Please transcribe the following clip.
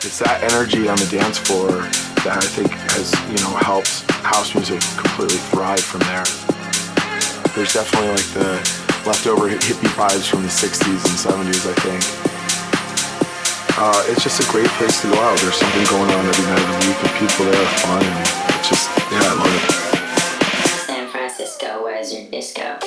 It's that energy on the dance floor that I think has, helped house music completely thrive from there. There's definitely like the leftover hippie vibes from the 60s and 70s, I think. It's just a great place to go out. There's something going on every night of the week, and people there are fun, and it's just, I love it. San Francisco, where's your disco?